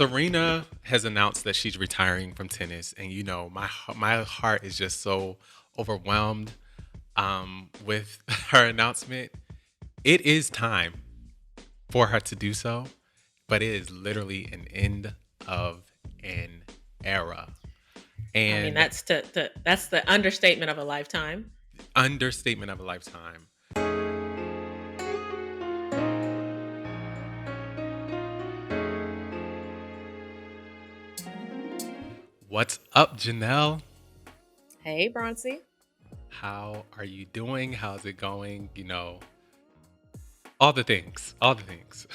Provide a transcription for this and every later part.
Serena has announced that she's retiring from tennis, and my heart is just so overwhelmed with her announcement. It is time for her to do so, but it is literally an end of an era. I mean, And that's the understatement of a lifetime. understatement of a lifetime. What's up, Janelle? Hey, Bronzy. How are you doing? How's it going? All the things, all the things.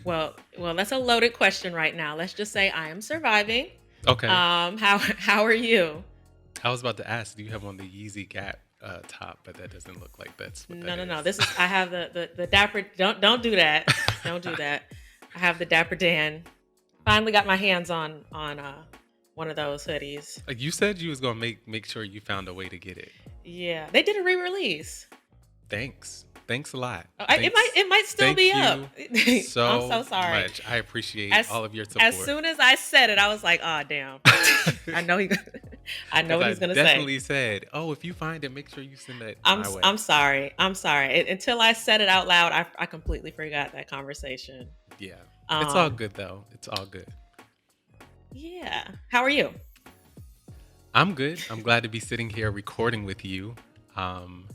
Well, that's a loaded question right now. Let's just say I am surviving. Okay. How are you? I was about to ask, do you have on the Yeezy Gap top? But that doesn't look like that's what that No, no, no. is. This is I have the Dapper. Don't do that. Don't do that. I have the Dapper Dan. Finally got my hands on one of those hoodies. Like you said, you was gonna make sure you found a way to get it. Yeah, they did a re-release. Thanks a lot. It might still Thank be up. you I'm so so sorry. much. I appreciate As all of your as support. soon as I said it, I was like, "Oh damn!" I know he. I know Because what I he's gonna say. definitely said, "Oh, if you find it, make sure you send it I'm my way." I'm sorry. I'm sorry. Until I said it out loud, I completely forgot that conversation. Yeah, it's all Um, good though. It's all good. yeah. How are you? I'm good. I'm glad to be sitting here recording with you. Um,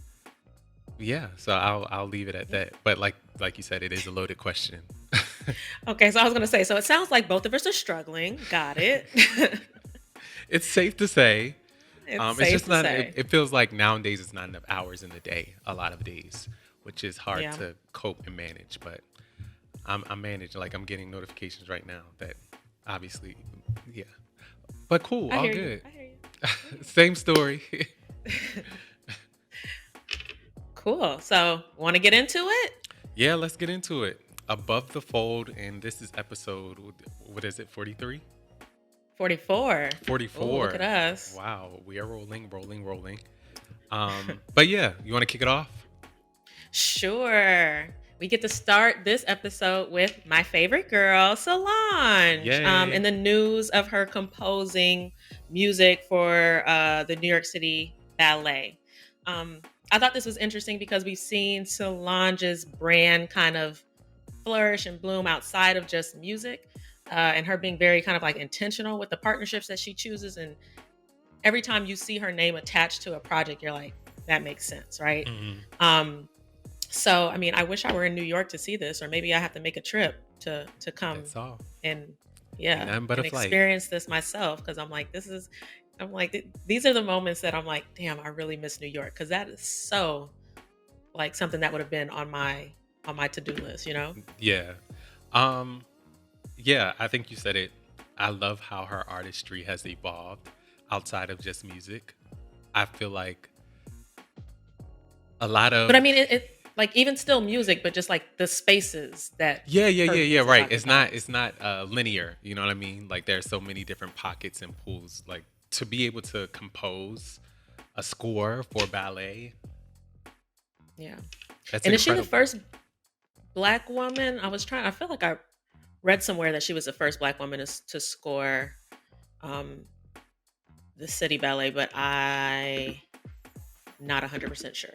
yeah, so I'll leave it at Yeah. that. But like you said, it is a loaded question. Okay, so I was gonna say. So it sounds like both of us are struggling. Got it. It's safe to say. It's It's safe just to not. say. It feels like nowadays it's not enough hours in the day. A lot of days, which is hard Yeah. to cope and manage. But I'm managing. Like I'm getting notifications right now that obviously, yeah. But cool, I all hear you. good. I hear you. Same story. Cool. So, want to get into it? Yeah, let's get into it. Above the fold, and this is episode. What is it? 43. 44. Oh, look at 44. us. Wow, we are rolling, rolling, rolling. But yeah, you want to kick it off? Sure. We get to start this episode with my favorite girl, Solange, in Yay. the news of her composing music for the New York City Ballet. Um, I thought this was interesting because we've seen Solange's brand kind of flourish and bloom outside of just music, and her being very kind of like intentional with the partnerships that she chooses. And every time you see her name attached to a project, you're like, that makes sense, right? Mhm. Um, so, I mean, I wish I were in New York to see this, or maybe I have to make a trip to come That's all. and Ain't yeah, nothing but a and flight. experience this myself because I'm like, these are the moments that I'm like, damn, I really miss New York because that is so like something that would have been on my to do list, you know? Yeah. Um, yeah, I think you said it. I love how her artistry has evolved outside of just music. I feel like a lot But I of mean, it like even still music, but just like the spaces that yeah, yeah, her yeah, yeah, music right. It's occupies. not linear, you know what I mean? Like there's so many different pockets and pools. Like to be able to compose a score for ballet, Yeah. that's And is she the incredible. first black woman? I feel like I read somewhere that she was the first black woman to score um, the City Ballet, but I not 100% sure.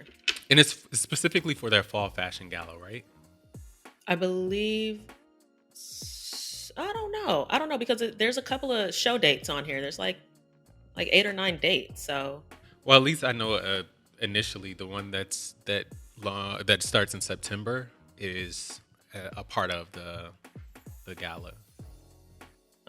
And it's specifically for their fall fashion gala, right? I believe I don't know because there's a couple of show dates on here. There's like 8 or 9 dates. So Well, at least I know initially the one that starts in September is a part of the gala.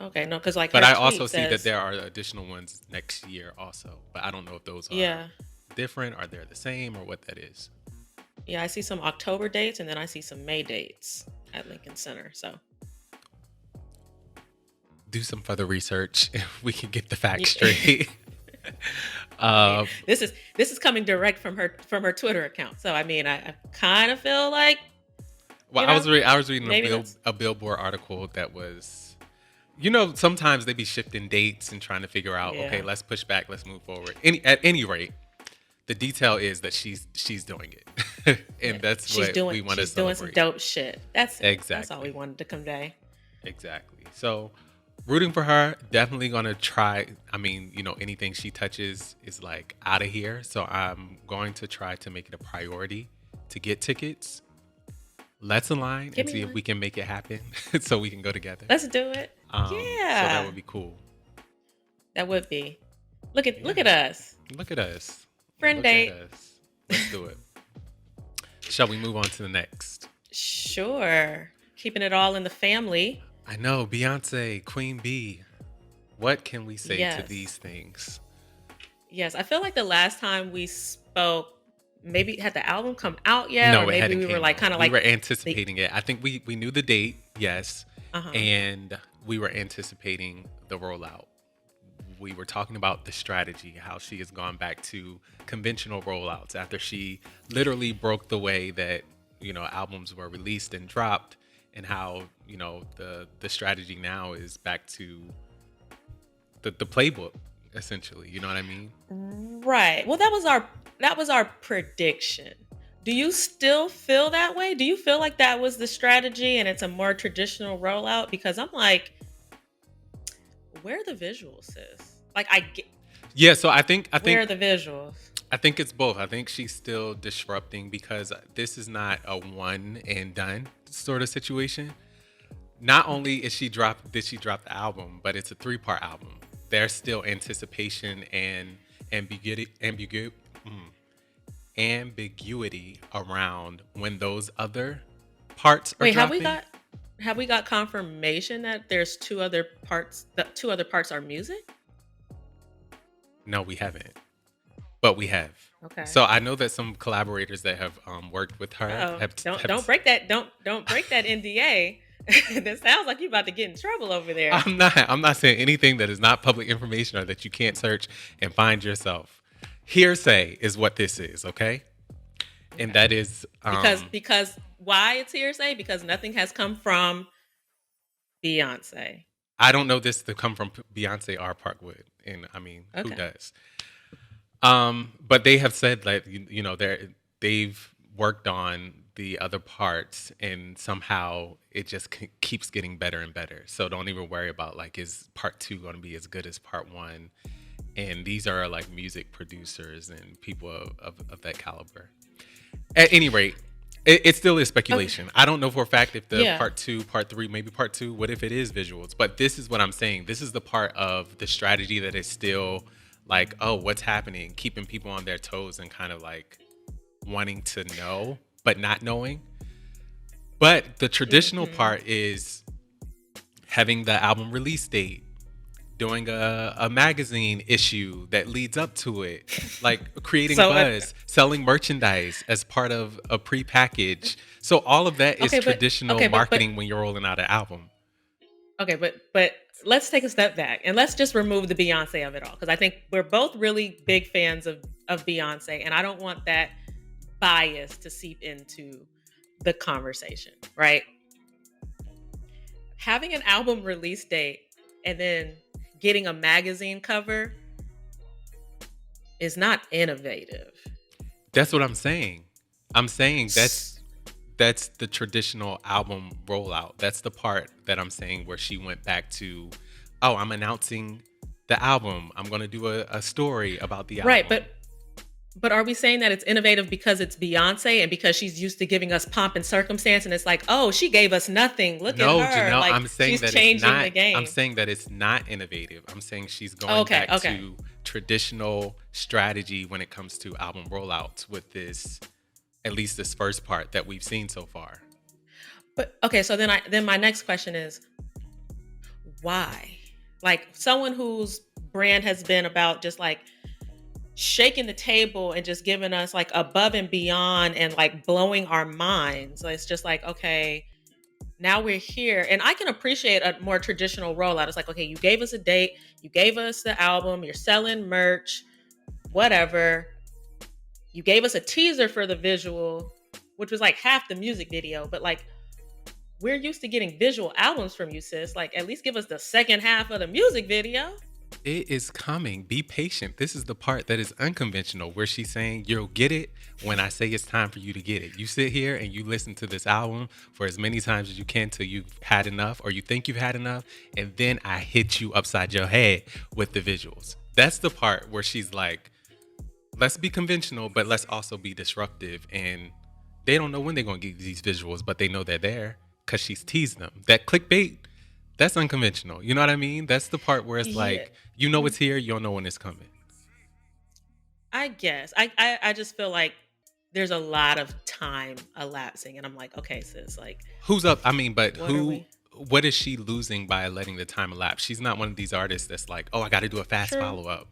okay, no, because like But her I also tweet see that says, there are additional ones next year also. But I don't know if those are yeah, different, are they the same, or what that is. yeah, I see some October dates and then I see some May dates at Lincoln Center. So Do some further research if we can get the facts yeah. straight. I mean, uh, this is coming direct from her Twitter account. So I mean, I kind of feel like well, you know I was reading maybe that's a Billboard article that was, sometimes they be shifting dates and trying to figure out, okay, yeah, let's push back, let's move forward. At any rate, the detail is that she's doing it, yeah. and that's what we want to She's doing some celebrate. dope shit. That's it. That's all we Exactly, wanted to convey. exactly. So, Rooting for her, definitely gonna try. I mean, anything she touches is like out of here. So I'm going to try to make it a priority to get tickets. Let's align Give and me see if one. we can make it happen so we can go together. Let's do it. So that Yeah, would be cool. that would be. Look Yeah. at us, Look at us. friend Look at date. us. Let's do it. Shall we move on to the next? Sure, keeping it all in the family. I know, Beyonce, Queen Bee. What can we say to Yes, these things? yes. I feel like the last time we spoke, maybe had the album come out yet, or No, it maybe hadn't we were came like out. kind of We like were the. anticipating it. I think we knew the date, yes, Uh-huh. and we were anticipating the rollout. We were talking about the strategy, how she has gone back to conventional rollouts after she literally broke the way that albums were released and dropped, and how the strategy now is back to the playbook essentially. You know what I mean? Right. Well, that was our prediction. Do you still feel that way? Do you feel like that was the strategy and it's a more traditional rollout? Because I'm like, where are the visuals, sis? Like, Yeah. So I think I where think are the visuals? I think it's both. I think she's still disrupting because this is not a one and done sort of situation. Not only did she drop the album, but it's a three-part album. There's still anticipation and ambiguity ambiguity around when those other parts are Wait, dropping. have we got confirmation that there's two other parts? The two other parts are music. No, we haven't, but we have. Okay. So I know that some collaborators that have worked with her Oh, have don't break that. Don't break that NDA. That sounds like you about to get in trouble over there. I'm not saying anything that is not public information or that you can't search and find yourself. Hearsay is what this is, okay? And Okay. that is Because why it's hearsay? Because nothing has come from Beyonce. I don't know this to come from Beyonce or Parkwood. And I mean, who Okay. does? But they have said like they've worked on the other parts and somehow it just keeps getting better and better. So don't even worry about like is part 2 going to be as good as part 1? And these are like music producers and people of that caliber. At any rate, it still is Okay. speculation. I don't know for a fact if the Yeah. part 2, part 3, maybe part 2, what if it is visuals? But this is what I'm saying. This is the part of the strategy that is still like, oh, what's happening? Keeping people on their toes and kind of like wanting to know, but not knowing. But the traditional Hmm. part is having the album release date, doing a magazine issue that leads up to it, like creating So buzz, selling merchandise as part of a pre-package. So all of that is okay, but traditional okay, but marketing when you're rolling out an album. okay, but let's take a step back and let's just remove the Beyonce of it all because I think we're both really big fans of Beyonce, and I don't want that bias to seep into the conversation, right? Having an album release date and then getting a magazine cover is not innovative. That's what I'm saying. I'm saying that's the traditional album rollout. That's the part that I'm saying where she went back to, oh, I'm announcing the album. I'm going to do a story about the Right, album. but are we saying that it's innovative because it's Beyonce and because she's used to giving us pomp and circumstance and it's like, "Oh, she gave us nothing. Look at No, her." Janelle, Like I'm saying she's that it's changing the not. I'm game. saying that it's not innovative. I'm saying she's going Okay, back okay. to traditional strategy when it comes to album rollouts with this, at least this first part that we've seen so far. But okay, so then my next question is why? Like someone whose brand has been about just like shaking the table and just giving us like above and beyond and like blowing our minds. So it's just like, okay, now we're here. And I can appreciate a more traditional rollout. It's like, okay, you gave us a date, you gave us the album, you're selling merch, whatever. You gave us a teaser for the visual, which was like half the music video, but like we're used to getting visual albums from you, sis. Like at least give us the second half of the music video. It is coming. Be patient. This is the part that is unconventional, where she's saying you'll get it when I say it's time for you to get it. You sit here and you listen to this album for as many times as you can till you've had enough or you think you've had enough. And then I hit you upside your head with the visuals. That's the part where she's like, let's be conventional, but let's also be disruptive. And they don't know when they're going to get these visuals, but they know they're there because she's teased them. That clickbait, that's unconventional. You know what I mean? That's the part where it's Yeah. like, you know it's here, you don't know when it's coming. I guess. I just feel like there's a lot of time elapsing, and I'm like, okay, sis, like, Who's up? I mean, but what are we? what is she losing by letting the time elapse? She's not one of these artists that's like, oh, I got to do a fast True, follow up.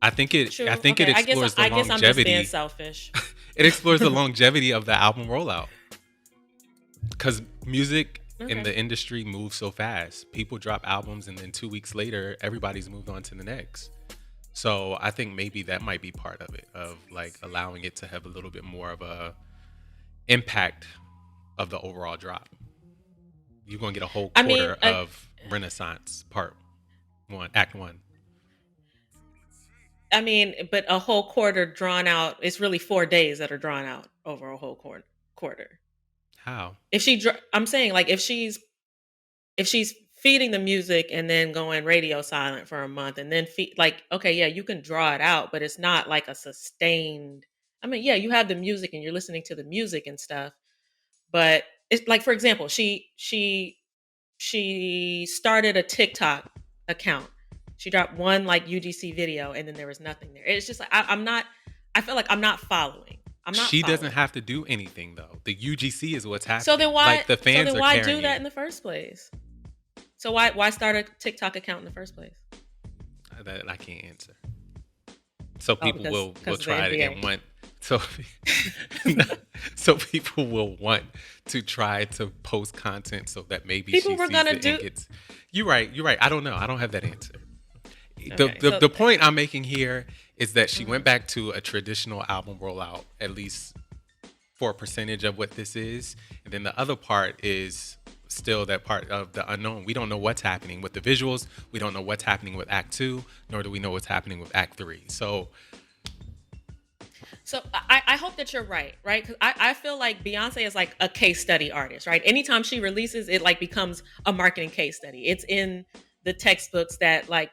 I think it true. Okay, explores the I guess I'm just being longevity. selfish. It explores the longevity of the album rollout. Because music in Okay. the industry moves so fast. People drop albums and then 2 weeks later, everybody's moved on to the next. So I think maybe that might be part of it, of like allowing it to have a little bit more of a impact of the overall drop. You're gonna get a whole I mean, quarter of Renaissance Part One, Act One. but a whole quarter drawn out. It's really 4 days that are drawn out over a whole quarter. How? I'm saying like if she's feeding the music and then going radio silent for a month and then like okay, yeah, you can draw it out, but it's not like a sustained. I mean, yeah, you have the music and you're listening to the music and stuff, but it's like, for example, she started a TikTok account. She dropped one like UGC video and then there was nothing there. It's just like I'm not. I feel like I'm not following. I'm not She doesn't following. have to do anything though. The UGC is what's So happening. then why? Like the So fans then are why do carrying that it. in the first place? So why start a TikTok account in the first place? That I can't answer. So Oh, people will because of the try it NBA. and want so so people will want to try to post content so that maybe People she were sees gonna it and do. gets. You're right. You're right. I don't know. I don't have that answer. The, Okay, the so the point I'm making here is that she went mhm. back to a traditional album rollout, at least for a percentage of what this is. And then the other part is still that part of the unknown. We don't know what's happening with the visuals. We don't know what's happening with Act Two, nor do we know what's happening with Act Three. So, So I hope that you're right? Because I feel like Beyonce is like a case study artist, right? Anytime she releases, it like becomes a marketing case study. It's in the textbooks that like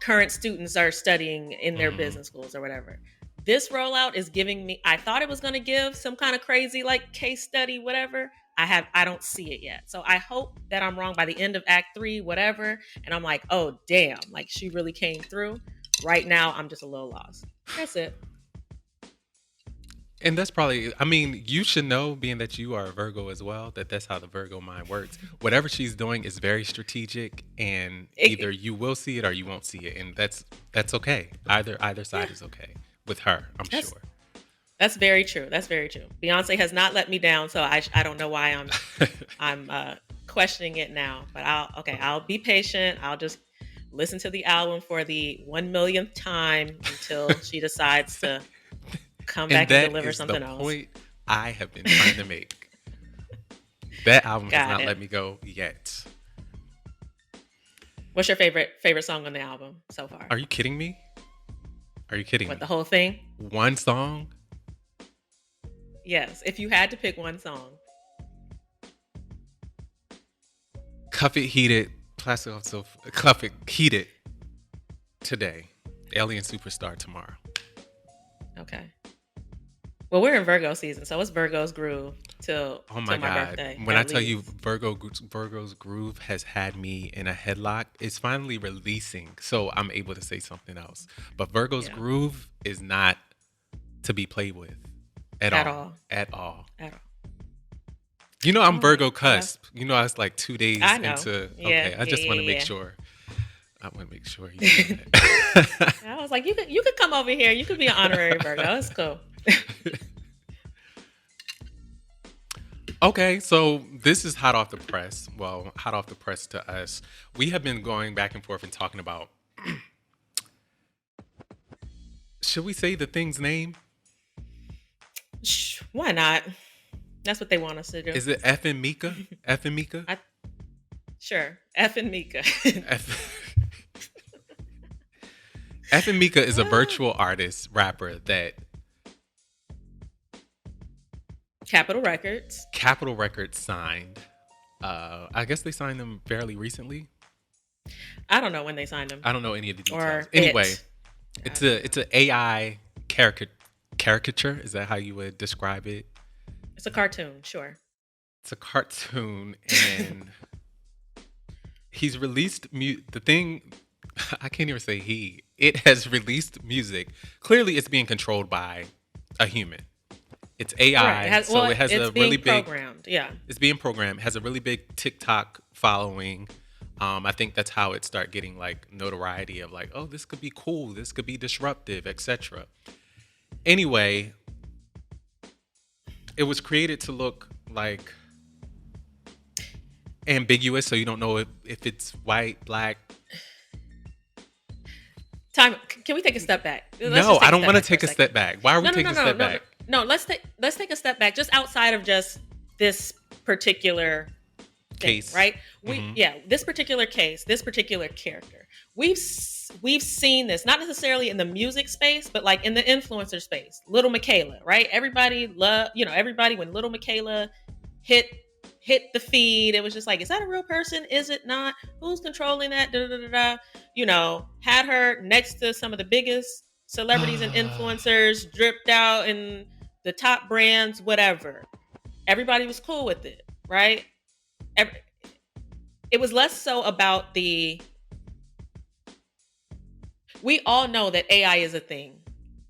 current students are studying in their mhm. business schools or whatever. This rollout is giving me. I thought it was going to give some kind of crazy like case study, whatever. I don't see it yet. So I hope that I'm wrong by the end of Act Three, whatever. And I'm like, oh damn, like she really came through. Right now, I'm just a little lost. That's it. And that's probably, I mean, you should know, being that you are a Virgo as well, that that's how the Virgo mind works. Whatever she's doing is very strategic, and either It, you will see it or you won't see it, and that's okay. Either yeah, side is okay with her, I'm that's sure. that's very true. That's very true. Beyonce has not let me down, so I don't know why I'm questioning it now. But I'll be patient. I'll just listen to the album for the 1 millionth time until she decides to come And back and that deliver is the something else. point I have been trying to make. That album has Got not it. let me go yet. What's your favorite song on the album so far? Are you kidding me? Are you kidding What, the me? whole thing? One song? Yes. If you had to pick one song. Cuff It Heated, Plastic also Cuff It Heated today. Alien Superstar tomorrow. Okay. Well, we're in Virgo season, so it's Virgo's groove till Oh my till my God. birthday When I at tell you least. Virgo's Groove has had me in a headlock, it's finally releasing. So I'm able to say something else. But Virgo's Yeah. Groove is not to be played with at At all. all. At all. At all. You know, I'm All right. Virgo Well, that's cusp. You know, I was like 2 days I know. into. Yeah. Okay, I Yeah. just want to make Yeah. sure. I want to make sure you know that. Yeah. I was like, you could come over here. You could be an honorary Virgo. It's cool. Okay, so this is hot off the press. Well, hot off the press to us. We have been going back and forth and talking about. Should we say the thing's name? Why not? That's what they want us to do. Is it F and Mika? F and Mika? I Sure. F and Mika. F. F and Mika is a virtual artist rapper that Capitol Records. Capitol Records signed. I guess they signed them fairly recently. I don't know when they signed him. I don't know any of the details. Or Anyway, it. it's an AI caricature. Is that how you would describe it? It's a cartoon, sure. It's a cartoon, and he's released the thing. I can't even say he. It has released music. Clearly, it's being controlled by a human. It's AI, Right. it has it's a being really big. programmed. Yeah. It's being programmed. It has a really big TikTok following. I think that's how it start getting like notoriety of like, oh, this could be cool, this could be disruptive, etc. Anyway, it was created to look like ambiguous, so you don't know if it's white, black. Time. Can we take a step back? No, I don't want to take a step back. Why are we taking a step No. back? No, let's take a step back, just outside of just this particular thing, Case. right? Mhm. This particular case, this particular character. We've seen this not necessarily in the music space, but like in the influencer space. Little Michaela, right? Everybody everybody when Little Michaela hit the feed, it was just like, is that a real person? Is it not? Who's controlling that? Da, da, da, da. Had her next to some of the biggest celebrities and influencers, dripped out in the top brands, whatever. Everybody was cool with it, right? It was less so about we all know that AI is a thing,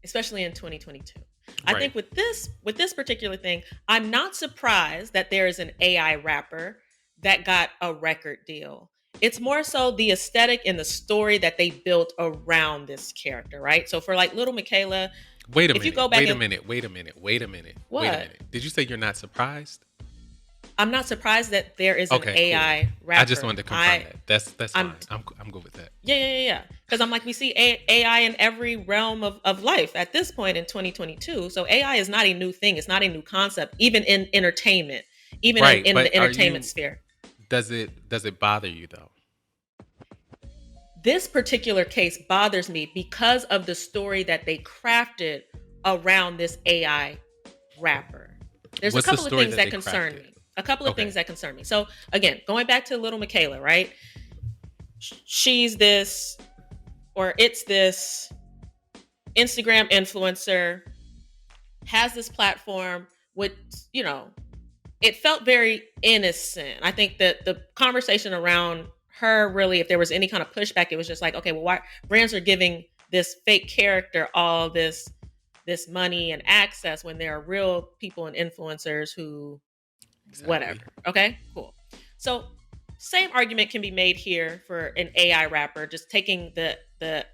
especially in 2022. I think with this particular thing, I'm not surprised that there is an AI rapper that got a record deal. It's more so the aesthetic and the story that they built around this character, right? So for like Little Michaela, Wait a if minute. you go back wait a and- minute. Wait a minute. Wait a minute. What? Wait a minute. Did you say you're not surprised? I'm not surprised that there is an Okay, AI rapper. I just wanted to confirm that. That's I'm- fine. I'm good with that. Yeah. Because I'm like, we see AI in every realm of life at this point in 2022. So AI is not a new thing. It's not a new concept, even in entertainment, even Right, in but the entertainment sphere. Does it bother you though? This particular case bothers me because of the story that they crafted around this AI rapper. There's What's a the couple of story things that that they concern crafted? me. A couple of Okay. things that concern me. So again, going back to Little Michaela, right? She's this, or it's this Instagram influencer, has this platform with, it felt very innocent. I think that the conversation around her, really, if there was any kind of pushback, it was just like, okay, well, why brands are giving this fake character all this money and access when there are real people and influencers who whatever. Okay, cool. So same argument can be made here for an AI rapper, just taking the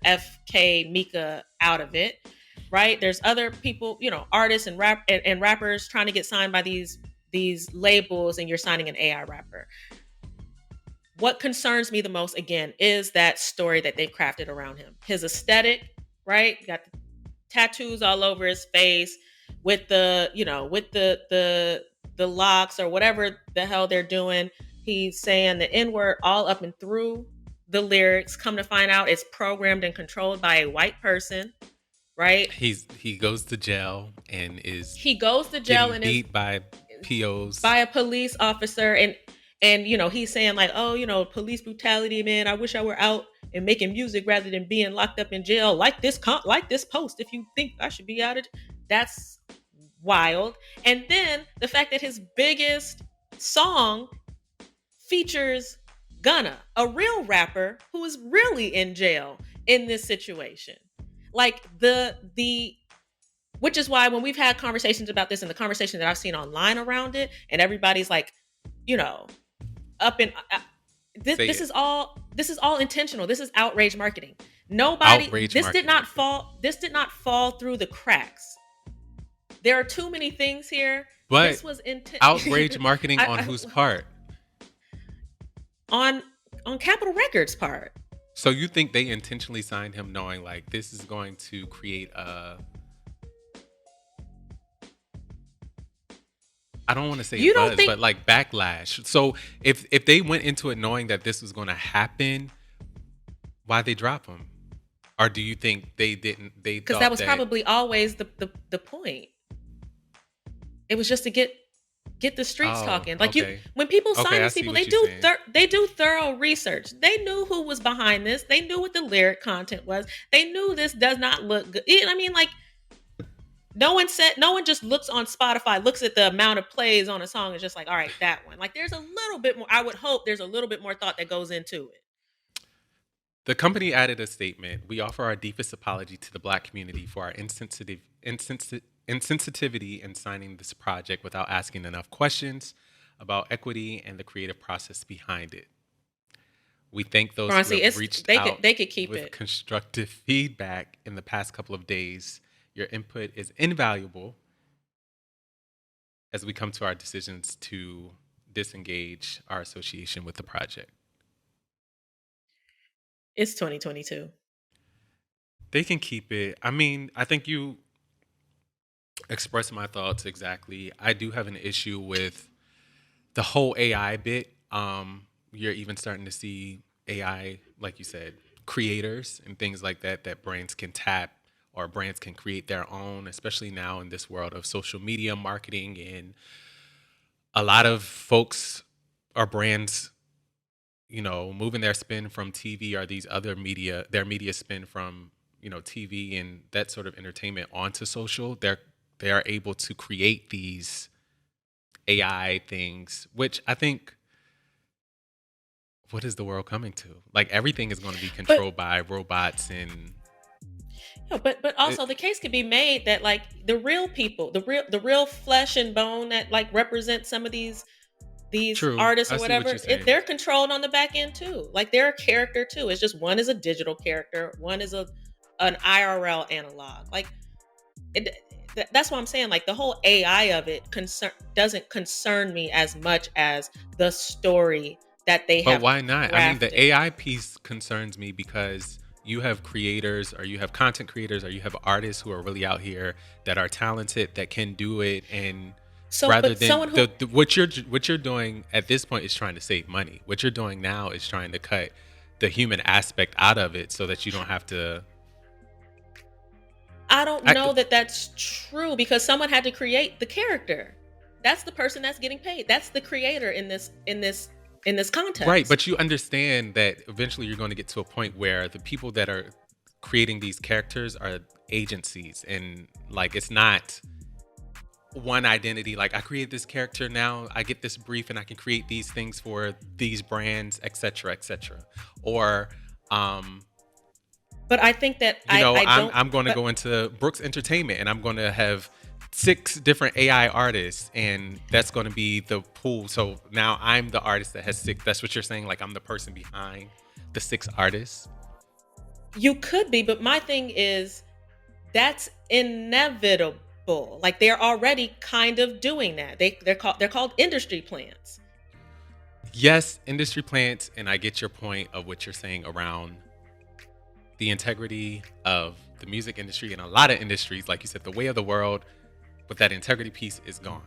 FK Mika out of it, right? There's other people, artists and rappers trying to get signed by these labels, and you're signing an AI rapper. What concerns me the most, again, is that story that they've crafted around him. His aesthetic, right? Got the tattoos all over his face with the locks or whatever the hell they're doing. He's saying the N-word all up and through the lyrics. Come to find out, it's programmed and controlled by a white person, right? He goes to jail and is beat by POs, by a police officer, and he's saying like, oh, police brutality, man. I wish I were out and making music rather than being locked up in jail. Like this post. If you think I should be out of, that's wild. And then the fact that his biggest song features Gunna, a real rapper who is really in jail in this situation. Like which is why when we've had conversations about this, and the conversation that I've seen online around it, and everybody's like, up in this is all intentional. This is outrage marketing. This did not fall through the cracks. There are too many things here. But this was outrage marketing on whose part? On Capitol Records' part. So you think they intentionally signed him knowing like this is going to create I don't want to say buzz, but like backlash. So if they went into it knowing that this was going to happen, why'd they drop him? Or do you think they didn't? They because that thought was that. probably always the point. It was just to get the streets Oh, talking. Like, you, okay. when people sign Okay, I these see people, what you're saying. they do thorough research. They knew who was behind this. They knew what the lyric content was. They knew this does not look good. You know what I mean? Like, no one just looks on Spotify, looks at the amount of plays on a song, and is just like, all right, that one. Like, there's a little bit more. I would hope there's a little bit more thought that goes into it. The company added a statement. We offer our deepest apology to the Black community for our insensitivity in signing this project without asking enough questions about equity and the creative process behind it. We thank those who Honestly, have it's reached out they could keep with it. constructive feedback in the past couple of days. Your input is invaluable as we come to our decisions to disengage our association with the project. It's 2022. They can keep it. I mean, I think you expressed my thoughts exactly. I do have an issue with the whole AI bit. You're even starting to see AI, like you said, creators and things like that that brands can tap or brands can create their own, especially now in this world of social media marketing. And a lot of folks or brands, moving their spin from TV or these other media, their media spin from, TV and that sort of entertainment onto social. They are able to create these AI things, which I think, what is the world coming to? Like, everything is going to be But controlled by robots and but it, also the case could be made that, like, the real people, the real flesh and bone that, like, represent some of these true. artists I or see what whatever, you're saying. they're controlled on the back end too. Like, they're a character too. It's just one is a digital character, one is a an IRL analog. Like, it, that's what I'm saying. Like, the whole AI of it doesn't concern me as much as the story that they But have why not? I mean, the crafted. AI piece concerns me because you have creators or you have content creators or you have artists who are really out here that are talented that can do it. And So, rather but than someone who, what you're doing at this point is trying to save money. What you're doing now is trying to cut the human aspect out of it so that you don't have to. I don't I, know that that's true, because someone had to create the character. That's the person that's getting paid. That's the creator in this right, context. but you understand that eventually you're going to get to a point where the people that are creating these characters are agencies, and like it's not one identity. Like, I create this character, now I get this brief and I can create these things for these brands, etc., etc. Or But I think that I don't. I'm going to But go into Brooks Entertainment and I'm going to have 6 different AI artists, and that's going to be the pool. So now I'm the artist that has 6. That's what you're saying. Like, I'm the person behind the 6 artists. you could be. But my thing is, that's inevitable. Like, they're already kind of doing that. They're called industry plants. Yes, industry plants, and I get your point of what you're saying around the integrity of the music industry and a lot of industries. Like you said, the way of the world with that integrity piece is gone.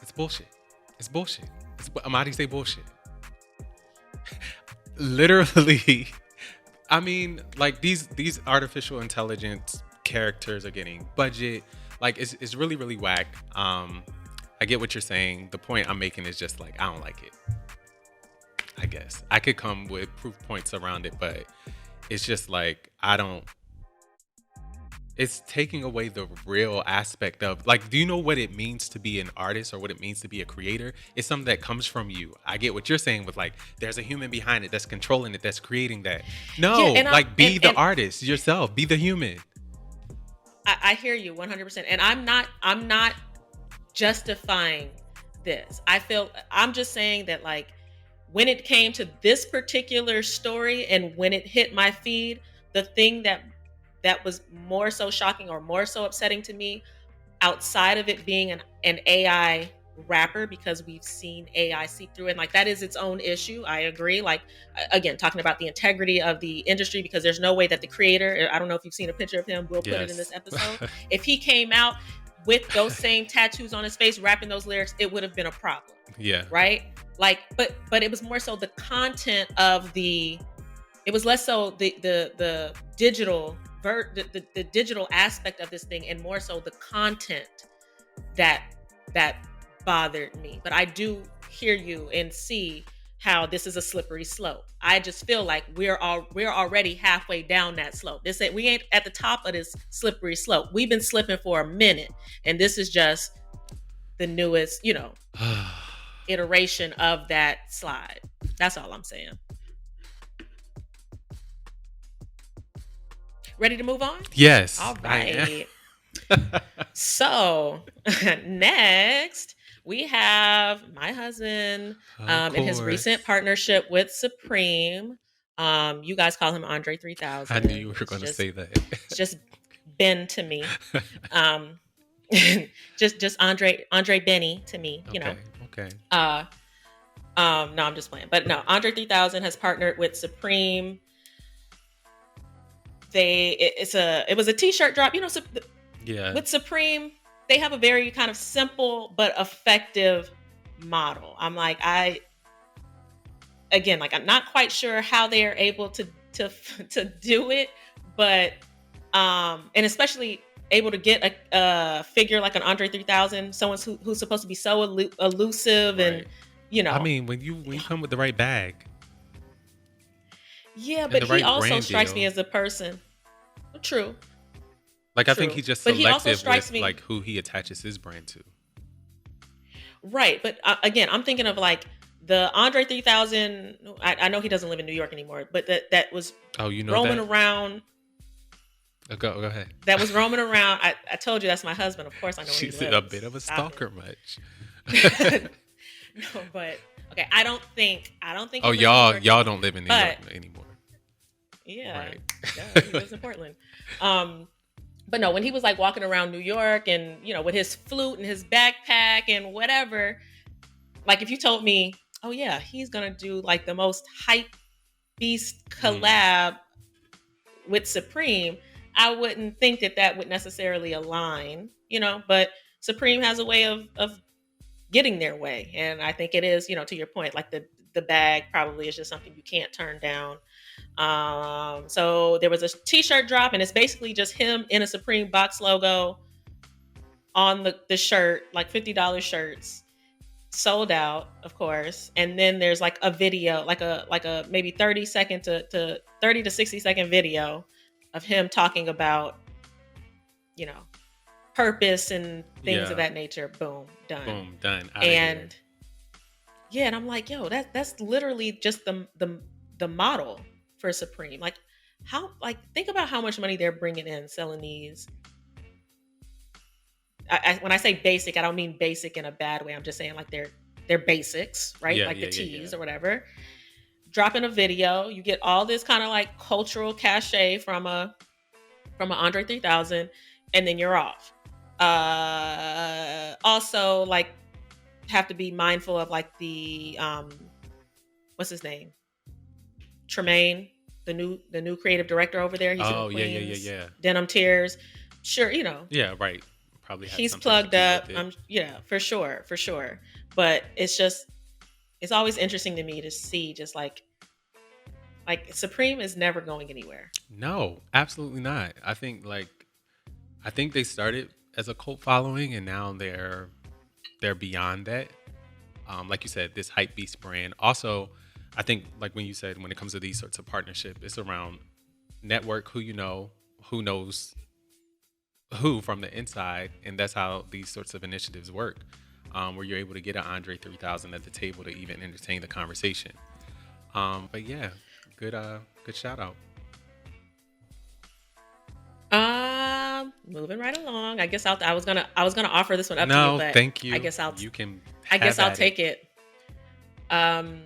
It's bullshit. It's bullshit. Amadi say bullshit. Literally, I mean, like these artificial intelligence characters are getting budget. Like, it's really really whack. I get what you're saying. The point I'm making is just like, I don't like it. I guess I could come with proof points around it, but it's just like, I don't. It's taking away the real aspect of, like, do you know what it means to be an artist or what it means to be a creator? It's something that comes from you. I get what you're saying with, like, there's a human behind it that's controlling it, that's creating that. Yeah, No, and I'm like, be the and artist yourself, be the human. I hear you 100%. And I'm not justifying this. I'm just saying that, like, when it came to this particular story and when it hit my feed, the thing that was more so shocking or more so upsetting to me, outside of it being an AI rapper, because we've seen AI seep through, and, like, that is its own issue. I agree. Like, again, talking about the integrity of the industry, because there's no way that the creator, I don't know if you've seen a picture of him, we'll put it in this Yes. episode. If he came out with those same tattoos on his face rapping those lyrics, it would have been a problem. Yeah. Right? Like, but it was more so the content of it was less so the digital the digital aspect of this thing, and more so the content that that bothered me. But I do hear you and see how this is a slippery slope. I just feel like we're already halfway down that slope. We ain't at the top of this slippery slope. We've been slipping for a minute, and this is just the newest, iteration of that slide. That's all I'm saying. Ready to move on? Yes, All I right. am. So next we have my husband Of in his recent course. partnership with Supreme. You guys call him Andre I knew 3000. you were It's going to just say that. it's just Ben to me. Um, just Andre Benny to me. Okay. Okay. Uh, no, I'm just playing. But no, Andre 3000 has partnered with Supreme. It was a t-shirt drop. Yeah. With Supreme, they have a very kind of simple but effective model. I'm not quite sure how they are able to to do it, but and especially able to get a figure like an Andre 3000, someone who's supposed to be so elusive and Right. you I know, mean, when you come with the right bag yeah. and But the he right also brand strikes me deal, as a person. True, like I think true. he's just But he also selective strikes with me like who he attaches his brand to. right. But again, I'm thinking of like the Andre 3000. I know he doesn't live in New York anymore, but that was Oh, you know roaming that? around. Go ahead. That was roaming around. I told you that's my husband. Of course, I know where he She's a bit lives. of a Stop stalker, much. it. No, but okay. I don't think Oh, he lives in New York y'all don't anymore. live in New York But anymore, yeah, right? yeah, he lives in Portland. Um, but no, when he was like walking around New York and with his flute and his backpack and whatever, like if you told me, oh yeah, he's gonna do like the most hype beast Mm, collab with Supreme, I wouldn't think that would necessarily align, but Supreme has a way of getting their way. And I think it is, to your point, like the bag probably is just something you can't turn down. So there was a t-shirt drop and it's basically just him in a Supreme box logo on the shirt, like $50 shirts, sold out, of course. And then there's like a video, like a maybe 30-second to 30 to 60-second video of him talking about, you know, purpose and things of yeah. that nature. Boom, done. Boom. Done. Out of here. And yeah, and I'm like, yo, that's literally just the model for Supreme. Like think about how much money they're bringing in selling these. When I say basic, I don't mean basic in a bad way. I'm just saying like they're basics, right? Yeah. Like the Yeah. Yeah. Yeah. tees or whatever. Dropping a video, you get all this kind of like cultural cachet from a Andre 3000, and then you're off. Also, like have to be mindful of like the what's his name, Tremaine, the new creative director over there. He's in Oh, yeah. Yeah. Yeah. Queens, Yeah. Denim Tears. Sure, Yeah. Right. Probably had he's something to plugged do up. with it. Yeah, for sure, for sure. But it's always interesting to me to see just like Supreme is never going anywhere. No, absolutely not. I think they started as a cult following and now they're beyond that. Like you said, this hype beast brand. Also, I think like when you said when it comes to these sorts of partnership, it's around network, who you know, who knows who from the inside, and that's how these sorts of initiatives work. Where you're able to get an Andre 3000 at the table to even entertain the conversation. But yeah, good shout out. Moving right along. I was gonna offer this one up to you, No, but thank I you. guess I'll You can I guess have I'll at it. take it. Um,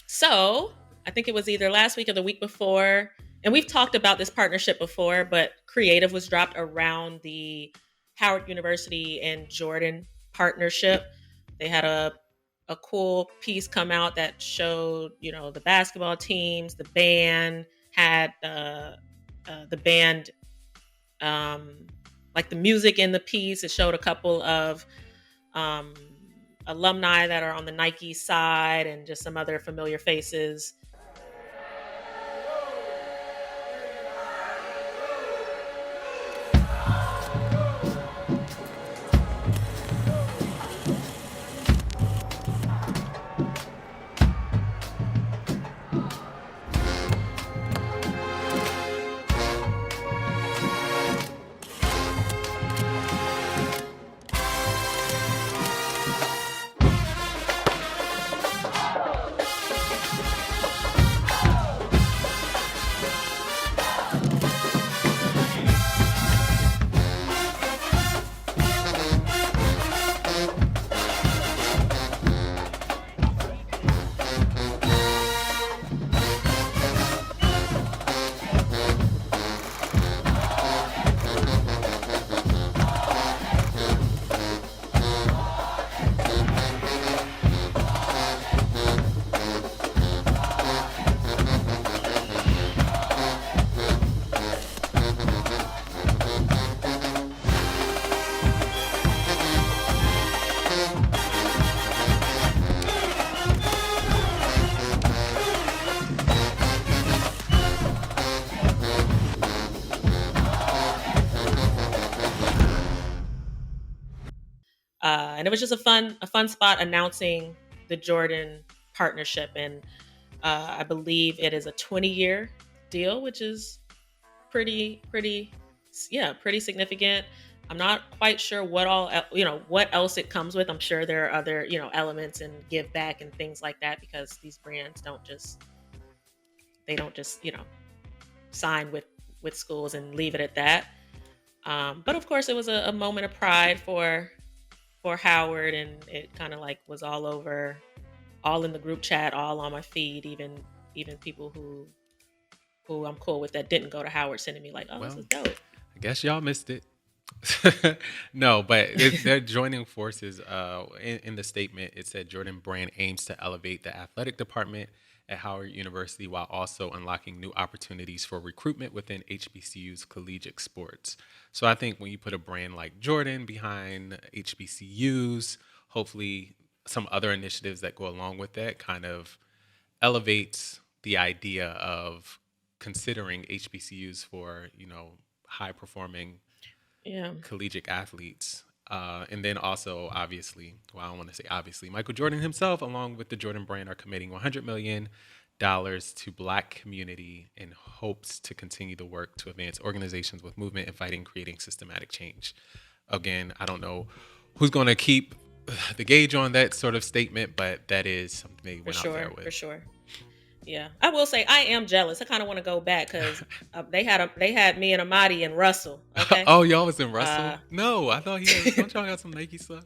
so I think it was either last week or the week before, and we've talked about this partnership before, but creative was dropped around the Howard University and Jordan partnership. They had a cool piece come out that showed, the basketball teams, the band had the band, um, like the music in the piece. It showed a couple of um, alumni that are on the Nike side and just some other familiar faces. and it was just a fun spot announcing the Jordan partnership. And I believe it is a 20-year deal, which is pretty, yeah, pretty significant. I'm not quite sure what what else it comes with. I'm sure there are other elements and give back and things like that, because these brands don't just sign with schools and leave it at that. But of course, it was a moment of pride for Howard, and it kind of like was all over, all in the group chat, all on my feed, even people who I'm cool with that didn't go to Howard sending me like, "Oh, this Well, is dope." I guess y'all missed it. No, but they're joining forces. In the statement, it said Jordan Brand aims to elevate the athletic department at Howard University while also unlocking new opportunities for recruitment within HBCU's collegiate sports. So I think when you put a brand like Jordan behind HBCUs, hopefully some other initiatives that go along with that kind of elevates the idea of considering HBCUs for, high performing Yeah, collegiate athletes. And then also, obviously, well, I don't want to say obviously, Michael Jordan himself, along with the Jordan brand, are committing $100 million to Black community in hopes to continue the work to advance organizations with movement and fighting, creating systematic change. Again, I don't know who's going to keep the gauge on that sort of statement, but that is something they for went out there sure, for with. sure. Yeah, I will say I am jealous. I kind of want to go back because they had me and Hamadi and Russell. Okay, Oh, y'all was in uh, Russell? No, I thought he was. Don't y'all got some Nike stuff?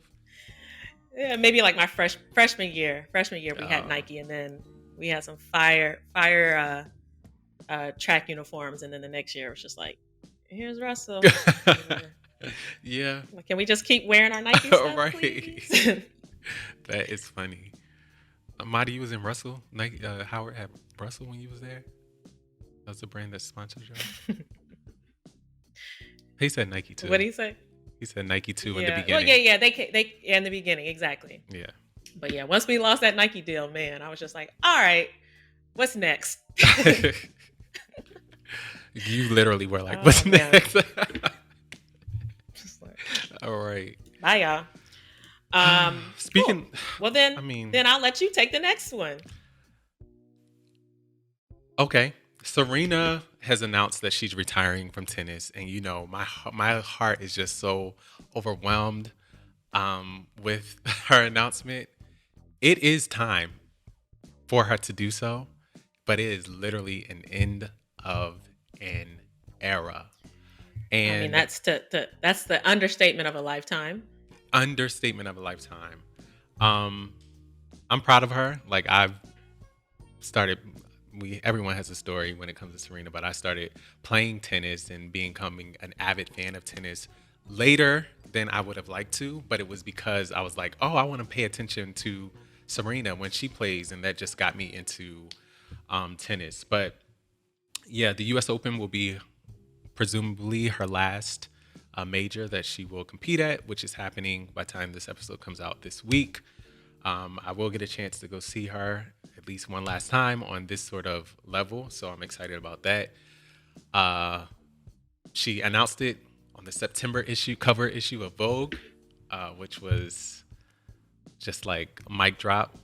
yeah, maybe like my freshman year. Freshman year we had Oh. Nike, and then we had some fire track uniforms, and then the next year it was just like, here's Russell. Yeah. Like, can we just keep wearing our Nike stuff, Right. please? That is funny. Marty, you was in Russell. Nike, Howard had Russell when you was there. That was the brand that sponsored you. He said Nike too. What do you say? He said Nike too in the Yeah. Well, beginning. yeah. They in the beginning, exactly. Yeah. But yeah, once we lost that Nike deal, man, I was just like, all right, what's next? You literally were like, Oh "What's man. next?" Just like, All right. bye, y'all. Speaking, Cool. Well, then, I mean, then I'll let you take the next one. okay. Serena has announced that she's retiring from tennis, and my heart is just so overwhelmed with her announcement. It is time for her to do so, but it is literally an end of an era. I mean, And that's the understatement of a lifetime. understatement of a lifetime. Um, I'm proud of her. Like I've started everyone has a story when it comes to Serena, but I started playing tennis and becoming an avid fan of tennis later than I would have liked to, but it was because I was like, oh, I want to pay attention to Serena when she plays, and that just got me into tennis. But yeah, the US Open will be presumably her last major that she will compete at, which is happening by the time this episode comes out this week. I will get a chance to go see her at least one last time on this sort of level, so I'm excited about that. She announced it on the September cover issue of Vogue, which was just like a mic drop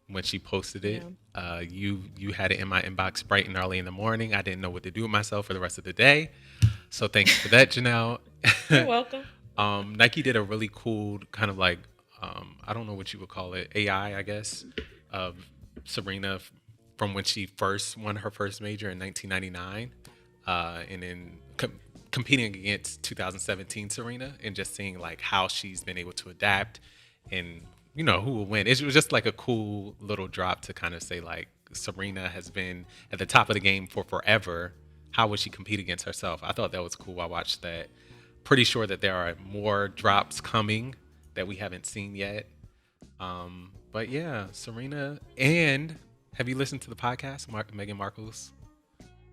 when she posted it. Yeah. You had it in my inbox bright and early in the morning. I didn't know what to do with myself for the rest of the day, so thanks for that, Janelle. You're welcome. Nike did a really cool kind of like I don't know what you would call it, AI, I guess, of Serena from when she first won her first major in 1999, and then competing against 2017 Serena, and just seeing like how she's been able to adapt and who will win. It was just like a cool little drop to kind of say like Serena has been at the top of the game for forever. How would she compete against herself? I thought that was cool. I watched that. Pretty sure that there are more drops coming that we haven't seen yet. But yeah, Serena. And have you listened to the podcast, Meghan Markle's?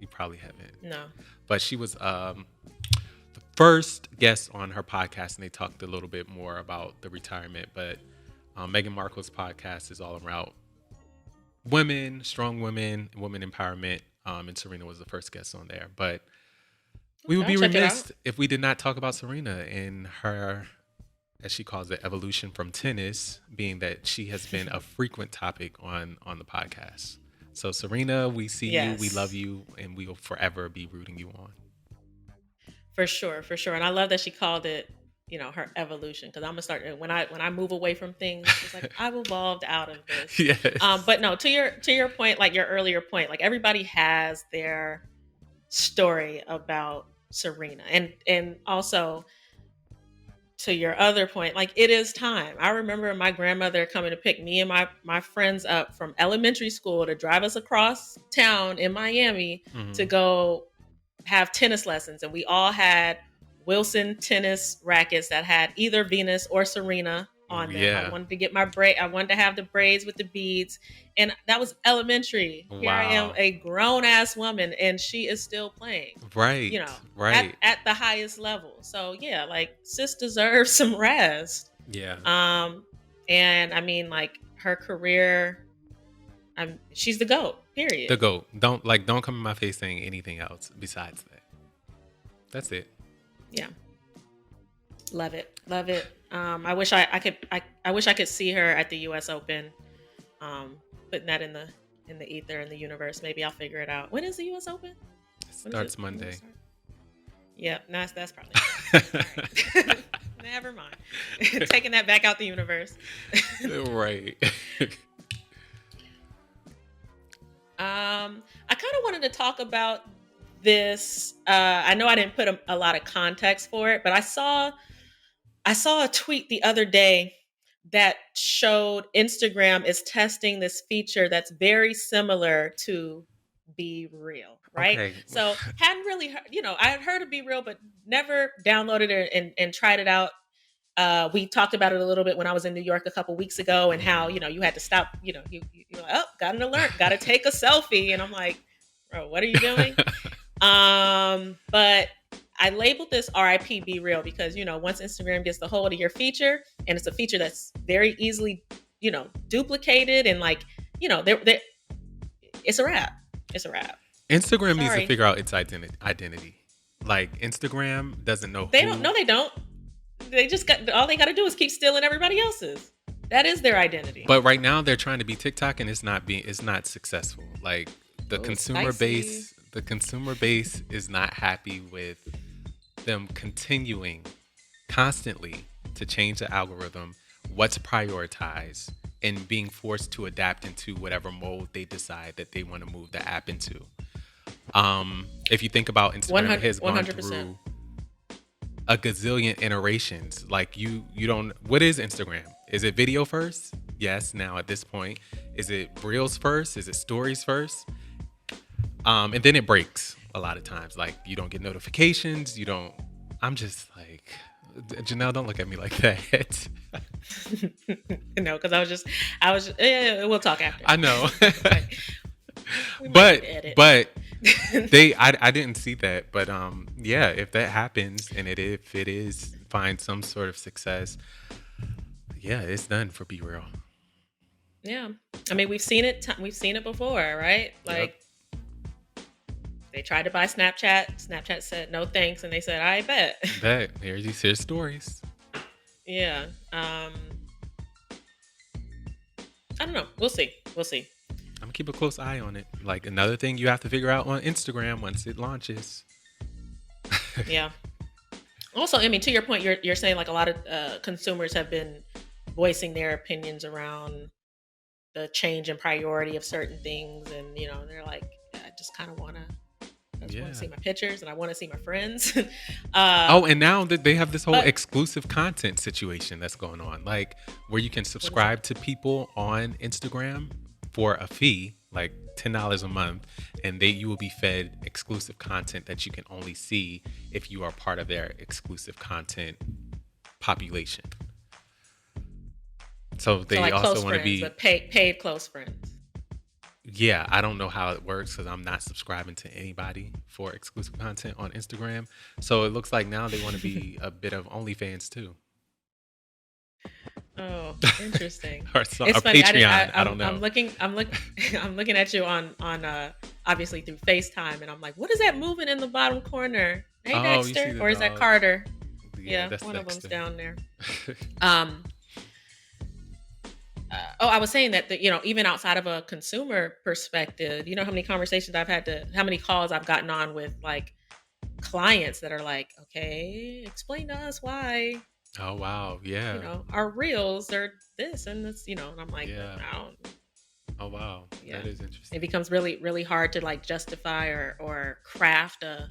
You probably haven't. No. But she was the first guest on her podcast, and they talked a little bit more about the retirement. But Meghan Markle's podcast is all around women, strong women, women empowerment. And Serena was the first guest on there. But we would be I'll check it remiss out. if we did not talk about Serena and her as she calls it, evolution from tennis, being that she has been a frequent topic on the podcast. So Serena, we see you, we love Yes, you, and we will forever be rooting you on. for sure, for sure. And I love that she called it, her evolution. Because I'm gonna start when I move away from things, it's like I've evolved out of this. Yes. But no, to your point, like your earlier point, like everybody has their story about Serena, and also to your other point, like it is time. I remember my grandmother coming to pick me and my friends up from elementary school to drive us across town in Miami to Hmm. go have tennis lessons, and we all had Wilson tennis rackets that had either Venus or Serena on them. I Yeah. wanted to get my braid. I wanted to have the braids with the beads, and that was elementary. Here I am, Wow. a grown ass woman, and she is still playing. You Right. know, at Right. at the highest level. So yeah, like sis deserves some rest. Yeah. Um, and I mean, like her career, she's the goat. The Period. goat. Don't come in my face saying anything else besides that. That's it. Yeah. Love it. Love it. I wish I could I wish I could see her at the US Open. Um, putting that in the ether in the universe. Maybe I'll figure it out. When is the US Open? It When is it? starts When does it Monday. start? Yeah, that's probably not it. All right. Never mind. Taking that back out the universe. Right. I kind of wanted to talk about this. I know I didn't put a lot of context for it, but I saw a tweet the other day that showed Instagram is testing this feature that's very similar to Be Real, right? Okay. So hadn't really heard, I had heard of Be Real, but never downloaded it and tried it out. We talked about it a little bit when I was in New York a couple weeks ago, and how Mhm. you had to stop. You're like, oh, got an alert, got to take a selfie, and I'm like, bro, what are you doing? But I labeled this RIP Be Real because once Instagram gets the hold of your feature, and it's a feature that's very easily duplicated, and like they it's a wrap. It's a wrap. Instagram needs to Sorry, figure out its identity. Like Instagram doesn't know they don't. who. No, they don't. They just got all they got to do is keep stealing everybody else's. That is their identity. But right now they're trying to be TikTok and it's not successful. Like Oh, spicy. the consumer base is not happy with them continuing constantly to change the algorithm, what's prioritized, and being forced to adapt into whatever mode they decide that they want to move the app into. If you think about Instagram, it has gone 100%. through a gazillion iterations. Like you don't. What is Instagram? Is it video first? Yes. Now at this point, is it reels first? Is it stories first? And then it breaks a lot of times. Like you don't get notifications. You don't. I'm just like, Janelle, don't look at me like that. No, because we'll talk after. I know. Like, we might need but to edit. but I didn't see that. But yeah, if that happens and if it is find some sort of success, yeah, it's done for Be Real. Yeah, I mean we've seen it. We've seen it before, right? Yep. Like they tried to buy Snapchat. Snapchat said no thanks, and they said I bet. Bet. Here's stories. Yeah. I don't know. We'll see. We'll see. I'm gonna keep a close eye on it. Like another thing you have to figure out on Instagram once it launches. Yeah. Also, I mean, to your point, you're saying like a lot of consumers have been voicing their opinions around the change in priority of certain things, and they're like, I just kind of want to. I just want Yeah. to see my pictures, and I want to see my friends. Oh, and now that they have this whole But exclusive content situation that's going on, like where you can what is that? subscribe to people on Instagram for a fee, like $10 a month, and you will be fed exclusive content that you can only see if you are part of their exclusive content population. So So they like also close want to friends, be, but paid close friends. yeah, I don't know how it works because I'm not subscribing to anybody for exclusive content on Instagram. So it looks like now they want to be a bit of OnlyFans too. Oh, interesting. Or It's funny. Patreon. I don't I'm know. looking. I'm looking at you on obviously through FaceTime, and I'm like, what is that moving in the bottom corner? Hey, Oh, you see Dexter, the or is that dog. Carter? Yeah, Yeah, that's one of them's Dexter. down there. Um, oh, I was saying that even outside of a consumer perspective, you know how many conversations I've had to, how many calls I've gotten on with like clients that are like, okay, explain to us why Oh wow, yeah, our reels are this and this, and I'm like, yeah. I don't, Oh wow, yeah. that is It interesting. becomes really, really hard to like justify or craft a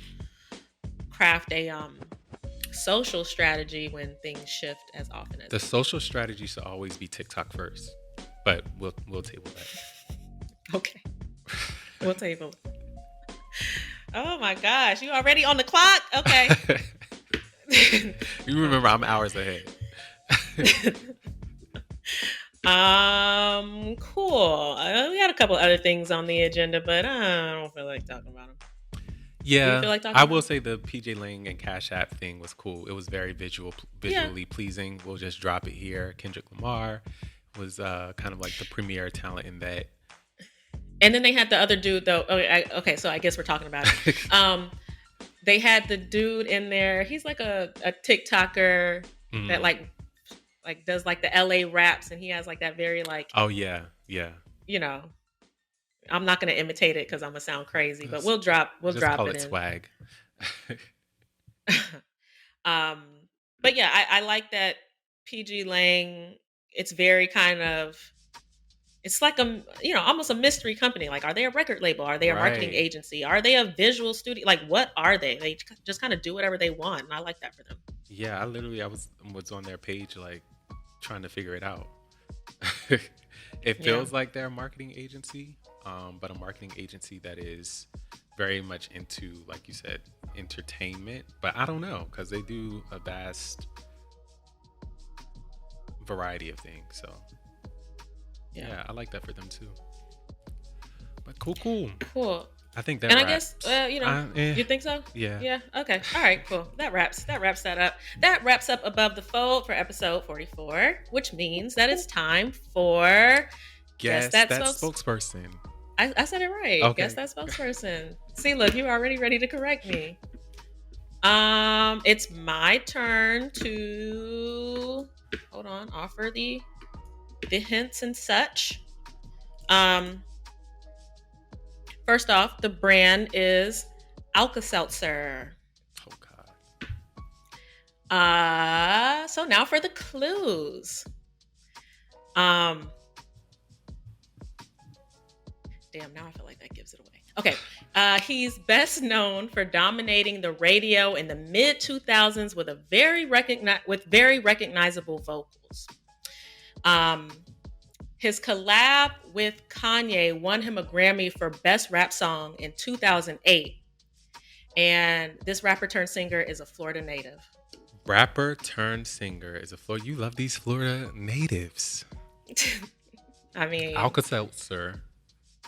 social strategy when things shift as often as The they do. social strategy should always be TikTok first, but we'll table Okay, we'll table it. Oh my gosh, you already on the clock? Okay. that. You remember I'm hours ahead. Cool. We had a couple other things on the agenda, but I don't feel like talking about them. Do you Yeah, feel like talking I about will them? say the PJ Lang and Cash App thing was cool. It was very Yeah. visually pleasing. We'll just drop it here. Kendrick Lamar was kind of like the premier talent in that. And then they had the other dude though. Okay, so I guess we're talking about it. They had the dude in there. He's like a TikToker that Mm. like does like the LA raps, and he has like that very like Oh yeah, yeah. you know. I'm not gonna imitate it because I'm gonna sound crazy, but Just, we'll just drop call it it in. swag. um, but yeah, I like that PG Lang. It's very kind of it's like a almost a mystery company. Like, are they a record label? Are they a marketing Right. agency? Are they a visual studio? Like, what are they? They just kind of do whatever they want, and I like that for them. Yeah, I was on their page like trying to figure it out. It Yeah, feels like they're a marketing agency, but a marketing agency that is very much into, like you said, entertainment. But I don't know because they do a vast variety of things. So yeah, yeah, I like that for them too. But cool, cool. cool. I think that And I guess wraps. you think so? Yeah. Yeah. Okay. All right. Cool. That wraps that up. That wraps up Above the Fold for episode 44, which means that it's time for guess Guess that that spokes. spokesperson. I said it right. Guess Okay. that spokesperson. See, look, you're already ready to correct me. It's my turn to hold on, offer the hints and such. Um, First off, the brand is Alka-Seltzer. Oh God. So now for the clues. Um, Damn, now I feel like that gives it away. Okay. He's best known for dominating the radio in the mid 2000s with very recognizable vocals. Um, his collab with Kanye won him a Grammy for Best Rap Song in 2008. And this rapper turned singer is a Florida native. Rapper turned singer is a Florida. You love these Florida natives. I mean, Alka Seltzer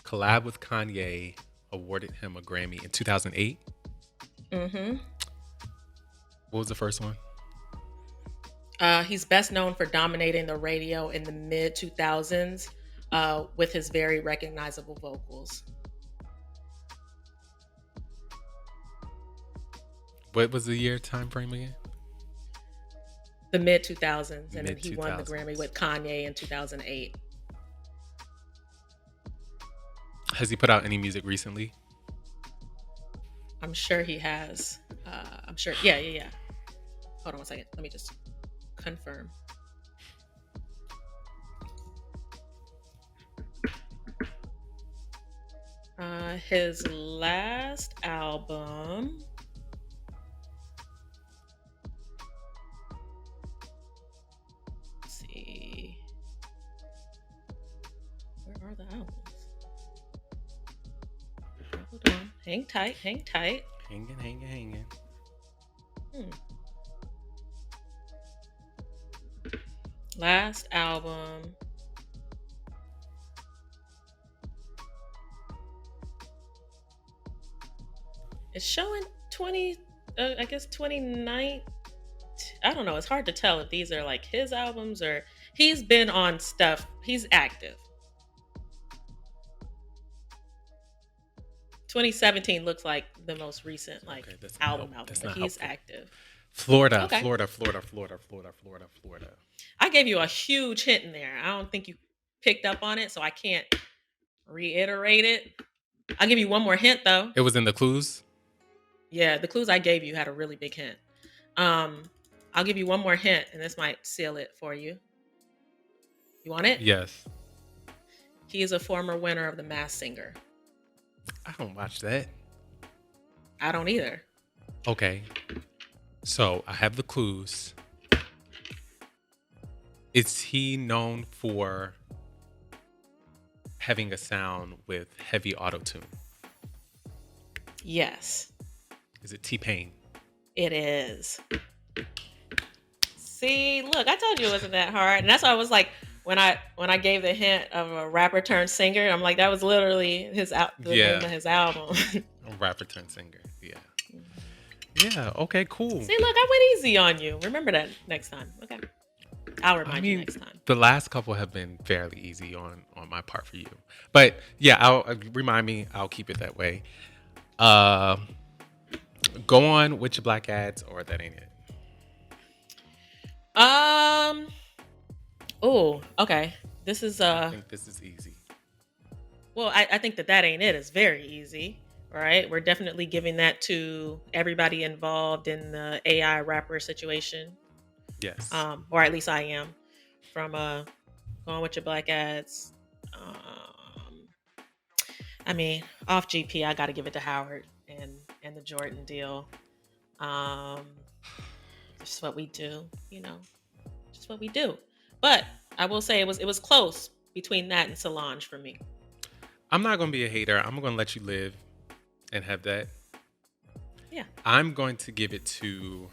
collab with Kanye awarded him a Grammy in 2008. mm-hmm. What was the first one? He's best known for dominating the radio in the mid 2000s with his very recognizable vocals. What was the year time frame again? The mid 2000s, and then Mid he won the 2000s. Grammy with Kanye in 2008. Has he put out any music recently? I'm sure he has. I'm sure. Yeah. Hold on one second. Let me just confirm. His last album. Let's see. Where are the albums? Hold on. Hang tight. Hanging. Hmm. Last album. It's showing 29. I don't know. It's hard to tell if these are like his albums or he's been on stuff. He's active. 2017 looks like the most recent like Okay, that's album, that's but not he's helpful. active. Florida, Okay. Florida, Florida, Florida, Florida, Florida, Florida. I gave you a huge hint in there. I don't think you picked up on it, so I can't reiterate it. I'll give you one more hint though. It was in the clues. Yeah, the clues I gave you had a really big hint. Um, I'll give you one more hint, and this might seal it for you. You want it? Yes. He is a former winner of The Masked Singer. I don't watch that. I don't either. Okay. So I have the clues. Is he known for having a sound with heavy auto tune? Yes, Is it T-Pain? it is. See, look, I told you it wasn't that hard, and that's why I was like, when I gave the hint of a rapper turned singer, I'm like, that was literally the name of his album. A rapper turned singer. Yeah. Yeah. Okay. Cool. See, look, I went easy on you. Remember that next time. Okay, I'll remind you next time. The last couple have been fairly easy on my part for you, but yeah, I'll remind me. I'll keep it that way. Go on with your black ads, or that ain't it. Oh, okay. This is I think this is easy. well, I think that ain't it. It's very easy. Right? We're definitely giving that to everybody involved in the AI rapper situation. Yes. Or at least I am. From going with your black ads. I mean, off GP, I got to give it to Howard and the Jordan deal. Just what we do, just what we do. But I will say it was close between that and Solange for me. I'm not gonna be a hater. I'm gonna let you live and have that. Yeah. I'm going to give it to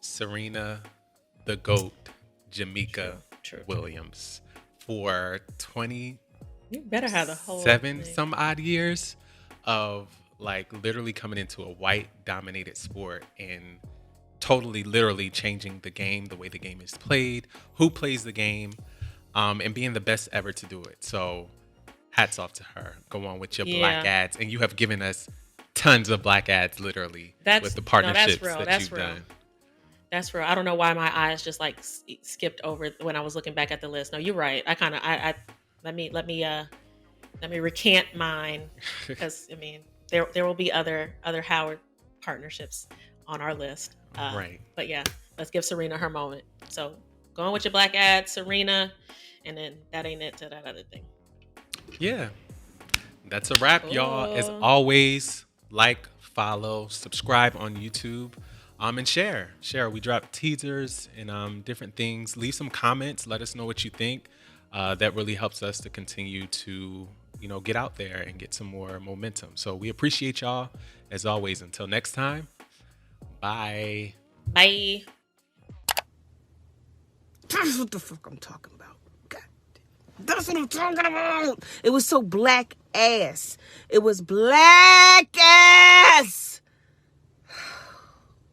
Serena, the GOAT, Jamaica True. Williams for 27 You better have the whole thing. some odd years of like literally coming into a white dominated sport and totally literally changing the game, the way the game is played, who plays the game, and being the best ever to do it. So hats off to her. Go on with your black ads. And you have given us tons of black ads literally with the partnerships that you've done. That's real. I don't know why my eyes just like skipped over when I was looking back at the list. No, you're right. I let me recant mine, because I mean there will be other Howard partnerships on our list. Right. But yeah, let's give Serena her moment. So going with your black ad, Serena, and then that ain't it to that other thing. Yeah. That's a wrap, y'all. As always, like, follow, subscribe on YouTube, and share. We drop teasers and different things. Leave some comments. Let us know what you think. That really helps us to continue to, get out there and get some more momentum. So we appreciate y'all. As always, until next time, bye. Bye. That's what the fuck I'm talking about. God, that's what I'm talking about. It was so black ass. It was black ass.